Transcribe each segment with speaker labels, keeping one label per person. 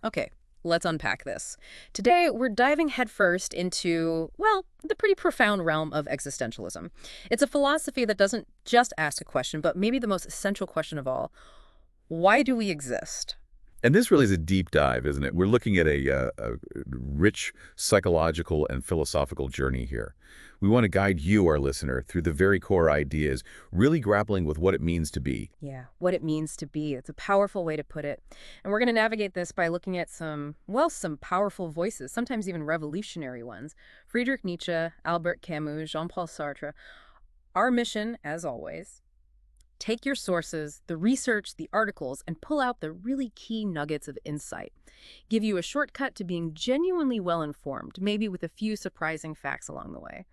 Speaker 1: Okay, let's unpack this. Today, we're diving headfirst into, well, the pretty profound realm of existentialism. It's a philosophy that doesn't just ask a question, but maybe the most essential question of all. Why do we exist?
Speaker 2: And this really is a deep dive, isn't it? We're looking at a rich psychological and philosophical journey here. We want to guide you, our listener, through the very core ideas, really grappling with what it means to be.
Speaker 1: Yeah, what it means to be. It's a powerful way to put it. And we're going to navigate this by looking at some, well, some powerful voices, sometimes even revolutionary ones. Friedrich Nietzsche, Albert Camus, Jean-Paul Sartre. Our mission, as always, take your sources, the research, the articles, and pull out the really key nuggets of insight. Give you a shortcut to being genuinely well-informed, maybe with a few surprising facts along the way.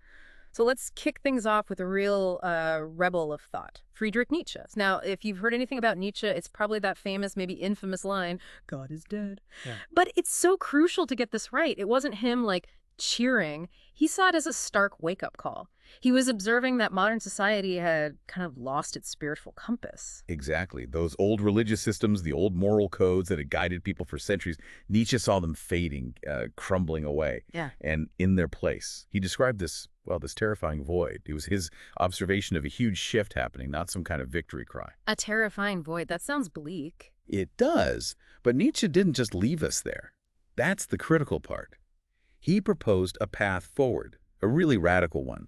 Speaker 1: So let's kick things off with a real rebel of thought, Friedrich Nietzsche. Now, if you've heard anything about Nietzsche, it's probably that famous, maybe infamous line, God is dead. Yeah. But it's so crucial to get this right. It wasn't him, like, cheering. He saw it as a stark wake-up call. He was observing that modern society had kind of lost its spiritual compass.
Speaker 2: Exactly. Those old religious systems, the old moral codes that had guided people for centuries, Nietzsche saw them fading, crumbling away.
Speaker 1: Yeah.
Speaker 2: And in their place, he described this, well, this terrifying void. It was his observation of a huge shift happening, not some kind of victory cry.
Speaker 1: A terrifying void. That sounds bleak.
Speaker 2: It does. But Nietzsche didn't just leave us there. That's the critical part. He proposed a path forward, a really radical one.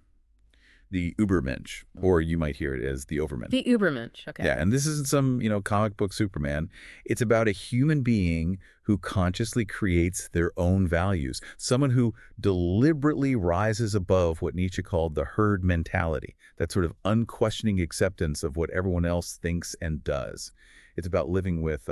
Speaker 2: The Übermensch, or you might hear it as the Overman.
Speaker 1: The Übermensch, okay.
Speaker 2: Yeah, and this isn't some, comic book Superman. It's about a human being who consciously creates their own values, someone who deliberately rises above what Nietzsche called the herd mentality, that sort of unquestioning acceptance of what everyone else thinks and does. It's about living with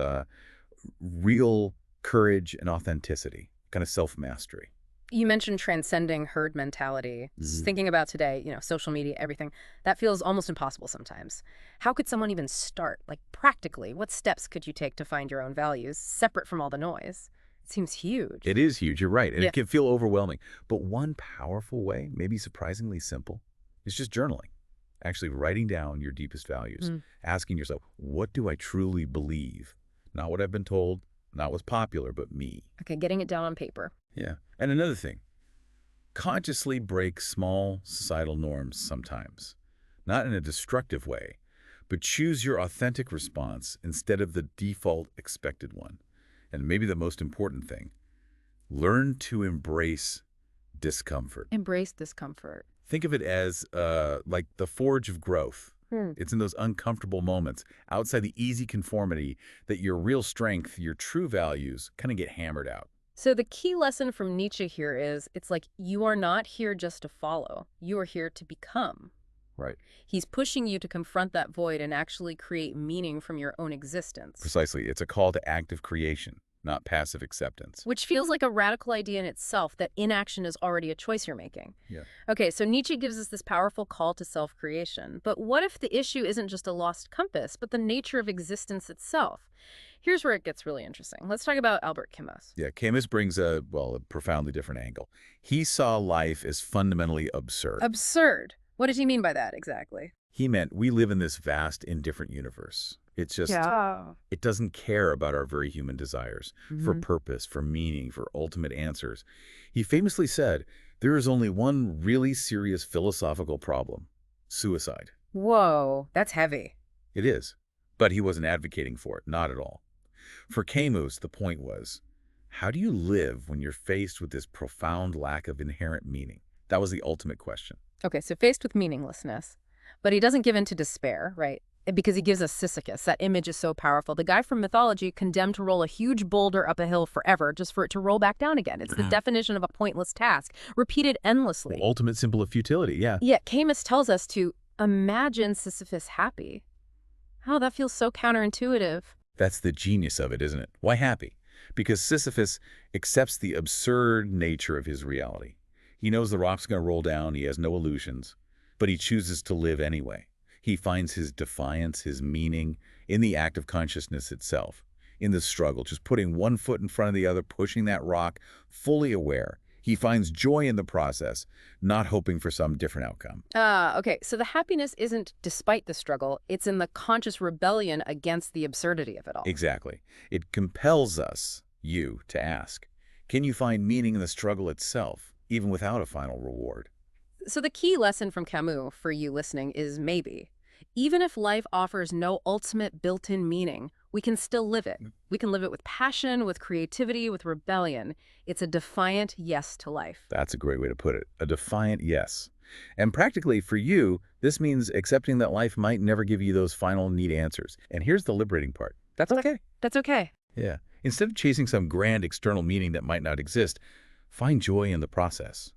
Speaker 2: real courage and authenticity, kind of self-mastery.
Speaker 1: You mentioned transcending herd mentality. Just thinking about today, social media, everything, that feels almost impossible sometimes. How could someone even start? Like, practically, what steps could you take to find your own values, separate from all the noise? It seems huge.
Speaker 2: It is huge, you're right, and
Speaker 1: Yeah.
Speaker 2: it can feel overwhelming. But one powerful way, maybe surprisingly simple, is just journaling. Actually writing down your deepest values, asking yourself, what do I truly believe? Not what I've been told, not what's popular, but me.
Speaker 1: Okay, getting it down on paper.
Speaker 2: Yeah. And another thing, consciously break small societal norms sometimes. Not in a destructive way, but choose your authentic response instead of the default expected one. And maybe the most important thing, learn to embrace discomfort.
Speaker 1: Embrace discomfort.
Speaker 2: Think of it as like the forge of growth. It's in those uncomfortable moments, outside the easy conformity, that your real strength, your true values, kind of get hammered out.
Speaker 1: So the key lesson from Nietzsche here is, it's like, you are not here just to follow. You are here to become.
Speaker 2: Right.
Speaker 1: He's pushing you to confront that void and actually create meaning from your own existence.
Speaker 2: Precisely. It's a call to active creation, not passive acceptance.
Speaker 1: Which feels like a radical idea in itself, that inaction is already a choice you're making.
Speaker 2: Yeah.
Speaker 1: Okay, so Nietzsche gives us this powerful call to self-creation. But what if the issue isn't just a lost compass, but the nature of existence itself? Here's where it gets really interesting. Let's talk about Albert Camus.
Speaker 2: Yeah, Camus brings a profoundly different angle. He saw life as fundamentally absurd.
Speaker 1: Absurd. What did he mean by that exactly?
Speaker 2: He meant we live in this vast, indifferent universe. It's just, it doesn't care about our very human desires for purpose, for meaning, for ultimate answers. He famously said, there is only one really serious philosophical problem: suicide.
Speaker 1: Whoa, that's heavy.
Speaker 2: It is. But he wasn't advocating for it, not at all. For Camus, the point was, how do you live when you're faced with this profound lack of inherent meaning? That was the ultimate question.
Speaker 1: Okay, so faced with meaninglessness. But he doesn't give in to despair, right? Because he gives us Sisyphus. That image is so powerful. The guy from mythology condemned to roll a huge boulder up a hill forever just for it to roll back down again. It's the definition of a pointless task, repeated endlessly.
Speaker 2: Well, ultimate symbol of futility, yeah.
Speaker 1: Yet Camus tells us to imagine Sisyphus happy. Oh, that feels so counterintuitive.
Speaker 2: That's the genius of it, isn't it? Why happy? Because Sisyphus accepts the absurd nature of his reality. He knows the rock's going to roll down, he has no illusions, but he chooses to live anyway. He finds his defiance, his meaning, in the act of consciousness itself, in the struggle, just putting one foot in front of the other, pushing that rock, fully aware. He finds joy in the process, not hoping for some different outcome.
Speaker 1: Okay, so the happiness isn't despite the struggle, it's in the conscious rebellion against the absurdity of it all.
Speaker 2: Exactly. It compels us you, to ask, can you find meaning in the struggle itself, even without a final reward?
Speaker 1: So the key lesson from Camus for you listening is maybe. Even if life offers no ultimate built-in meaning, we can still live it. We can live it with passion, with creativity, with rebellion. It's a defiant yes to life.
Speaker 2: That's a great way to put it. A defiant yes. And practically for you, this means accepting that life might never give you those final neat answers. And here's the liberating part. That's okay.
Speaker 1: That's okay.
Speaker 2: Yeah. Instead of chasing some grand external meaning that might not exist, find joy in the process.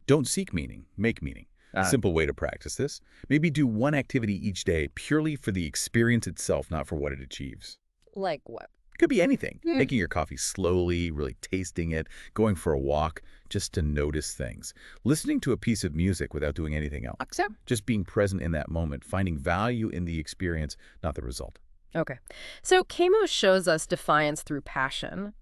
Speaker 2: Don't seek meaning, make meaning. A simple way to practice this. Maybe do one activity each day purely for the experience itself, not for what it achieves.
Speaker 1: Like what?
Speaker 2: Could be anything. Making your coffee slowly, really tasting it, going for a walk, just to notice things. Listening to a piece of music without doing anything else. Just being present in that moment, finding value in the experience, not the result.
Speaker 1: Okay. So Camus shows us defiance through passion.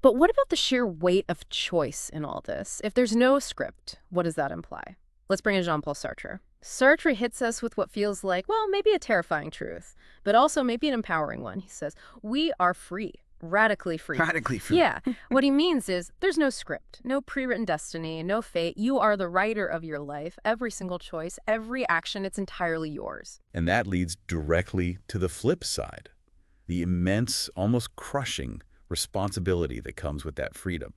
Speaker 1: But what about the sheer weight of choice in all this? If there's no script, what does that imply? Let's bring in Jean-Paul Sartre. Sartre hits us with what feels like, well, maybe a terrifying truth, but also maybe an empowering one. He says, we are free, radically free.
Speaker 2: Radically free.
Speaker 1: Yeah. What he means is there's no script, no pre-written destiny, no fate. You are the writer of your life. Every single choice, every action, it's entirely yours.
Speaker 2: And that leads directly to the flip side, the immense, almost crushing responsibility that comes with that freedom.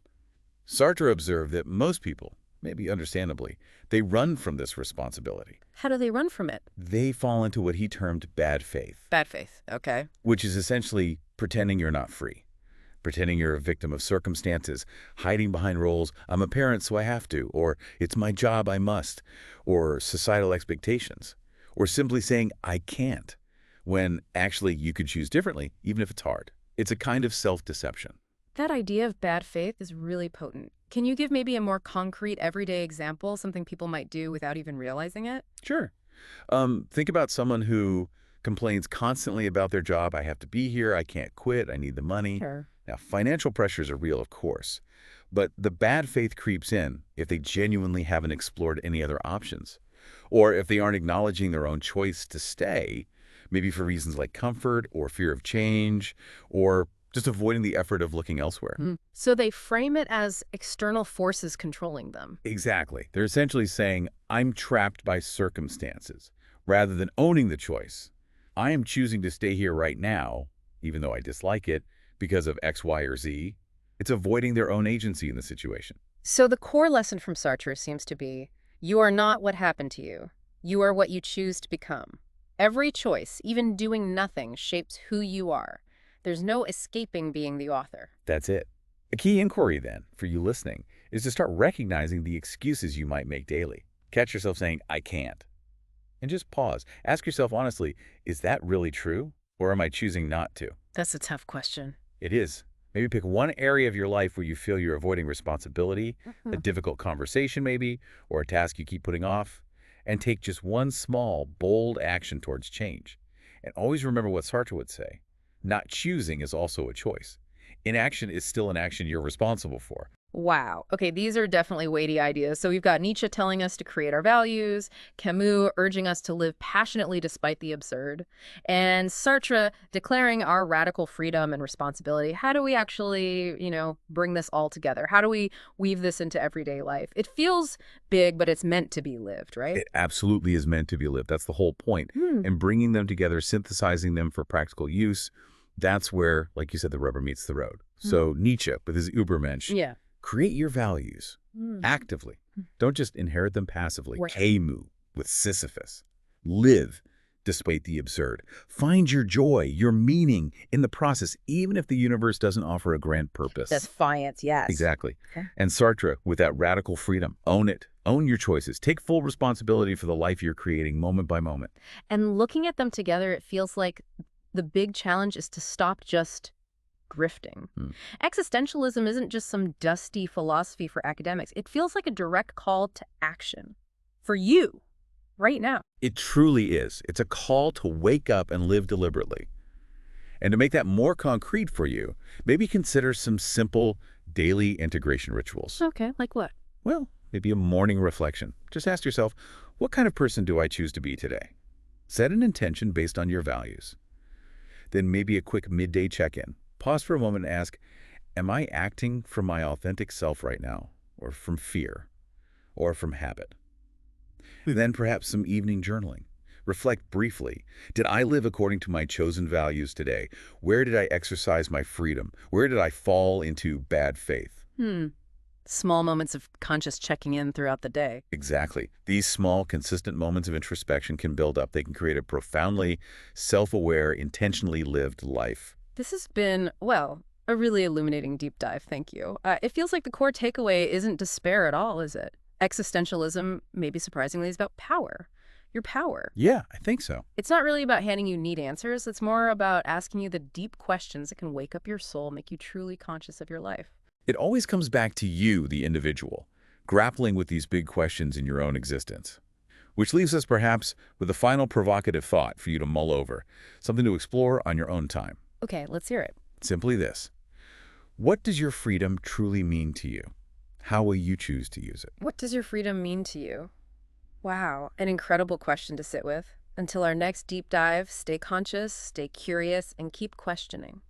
Speaker 2: Sartre observed that most people, maybe understandably, they run from this responsibility.
Speaker 1: How do they run from it?
Speaker 2: They fall into what he termed bad faith.
Speaker 1: Bad faith. Okay.
Speaker 2: Which is essentially pretending you're not free, pretending you're a victim of circumstances, hiding behind roles, I'm a parent so I have to, or it's my job I must, or societal expectations, or simply saying I can't, when actually you could choose differently, even if it's hard. It's a kind of self-deception.
Speaker 1: That idea of bad faith is really potent. Can you give maybe a more concrete, everyday example, something people might do without even realizing it?
Speaker 2: Sure. Think about someone who complains constantly about their job. I have to be here. I can't quit. I need the money.
Speaker 1: Sure.
Speaker 2: Now, financial pressures are real, of course, but the bad faith creeps in if they genuinely haven't explored any other options, or if they aren't acknowledging their own choice to stay, maybe for reasons like comfort or fear of change, or just avoiding the effort of looking elsewhere.
Speaker 1: So they frame it as external forces controlling them.
Speaker 2: Exactly. They're essentially saying, I'm trapped by circumstances, rather than owning the choice. I am choosing to stay here right now, even though I dislike it, because of X, Y, or Z. It's avoiding their own agency in the situation.
Speaker 1: So the core lesson from Sartre seems to be, you are not what happened to you. You are what you choose to become. Every choice, even doing nothing, shapes who you are. There's no escaping being the author.
Speaker 2: That's it. A key inquiry, then, for you listening, is to start recognizing the excuses you might make daily. Catch yourself saying, I can't. And just pause. Ask yourself honestly, is that really true? Or am I choosing not to?
Speaker 1: That's a tough question.
Speaker 2: It is. Maybe pick one area of your life where you feel you're avoiding responsibility, a difficult conversation maybe, or a task you keep putting off, and take just one small, bold action towards change. And always remember what Sartre would say. Not choosing is also a choice. Inaction is still an action you're responsible for.
Speaker 1: Wow. Okay, these are definitely weighty ideas. So we've got Nietzsche telling us to create our values, Camus urging us to live passionately despite the absurd, and Sartre declaring our radical freedom and responsibility. How do we actually, bring this all together? How do we weave this into everyday life? It feels big, but it's meant to be lived, right?
Speaker 2: It absolutely is meant to be lived. That's the whole point. And bringing them together, synthesizing them for practical use, that's where, like you said, the rubber meets the road. So Nietzsche, with his Übermensch, create your values actively. Don't just inherit them passively.
Speaker 1: Right.
Speaker 2: Camus with Sisyphus. Live despite the absurd. Find your joy, your meaning in the process, even if the universe doesn't offer a grand purpose.
Speaker 1: Defiance, yes.
Speaker 2: Exactly.
Speaker 1: Okay.
Speaker 2: And Sartre with that radical freedom. Own it. Own your choices. Take full responsibility for the life you're creating moment by moment.
Speaker 1: And looking at them together, it feels like the big challenge is to stop just drifting. Existentialism isn't just some dusty philosophy for academics. It feels like a direct call to action for you right now.
Speaker 2: It truly is. It's a call to wake up and live deliberately. And to make that more concrete for you, maybe consider some simple daily integration rituals.
Speaker 1: Okay, like what?
Speaker 2: Well, maybe a morning reflection. Just ask yourself, what kind of person do I choose to be today? Set an intention based on your values. Then maybe a quick midday check-in. Pause for a moment and ask, Am I acting from my authentic self right now, or from fear, or from habit? Then perhaps some evening journaling. Reflect briefly. Did I live according to my chosen values today? Where did I exercise my freedom? Where did I fall into bad faith?
Speaker 1: Hmm. Small moments of conscious checking in throughout the day.
Speaker 2: Exactly. These small, consistent moments of introspection can build up. They can create a profoundly self-aware, intentionally lived life.
Speaker 1: This has been, well, a really illuminating deep dive, thank you. It feels like the core takeaway isn't despair at all, is it? Existentialism, maybe surprisingly, is about power. Your power.
Speaker 2: Yeah, I think so.
Speaker 1: It's not really about handing you neat answers. It's more about asking you the deep questions that can wake up your soul, make you truly conscious of your life.
Speaker 2: It always comes back to you, the individual, grappling with these big questions in your own existence. Which leaves us perhaps with a final provocative thought for you to mull over, something to explore on your own time.
Speaker 1: Okay, let's hear it.
Speaker 2: Simply this. What does your freedom truly mean to you? How will you choose to use it?
Speaker 1: What does your freedom mean to you? Wow, an incredible question to sit with. Until our next deep dive, stay conscious, stay curious, and keep questioning.